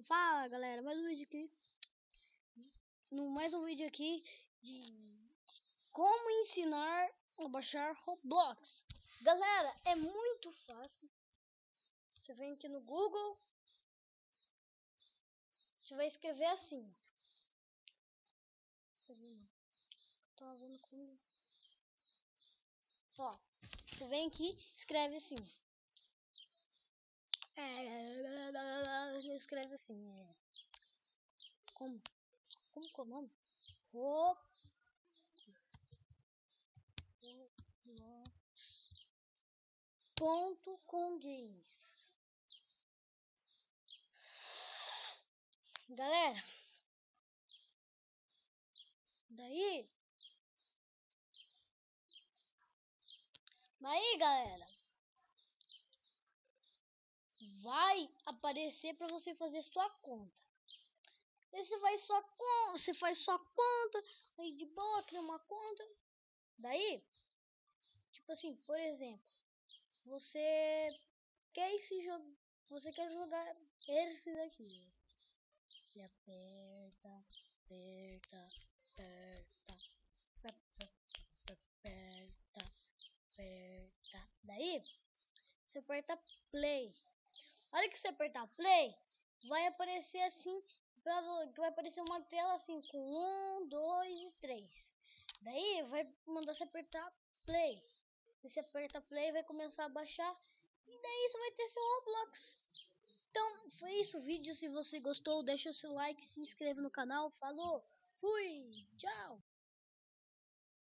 Fala, galera, mais um vídeo aqui. Mais um vídeo aqui de como ensinar a baixar Roblox. Galera, é muito fácil. Você vem aqui no Google. Você vai escrever assim. Tô vendo como. Ó, você vem aqui, escreve assim. Escreve assim. Como que é o nome? .com games. Galera, daí galera, vai aparecer para você fazer sua conta. Aí você faz sua conta, aí de boa, cria uma conta. Daí, tipo assim, por exemplo, você quer jogar esse daqui. Você aperta. Daí, você aperta play. A hora que você apertar play, vai aparecer assim, vai aparecer uma tela assim com 1, 2 e 3. Daí vai mandar você apertar play. Você aperta play, vai começar a baixar e daí você vai ter seu Roblox. Então foi isso o vídeo. Se você gostou, deixa o seu like, se inscreve no canal. Falou, fui, tchau.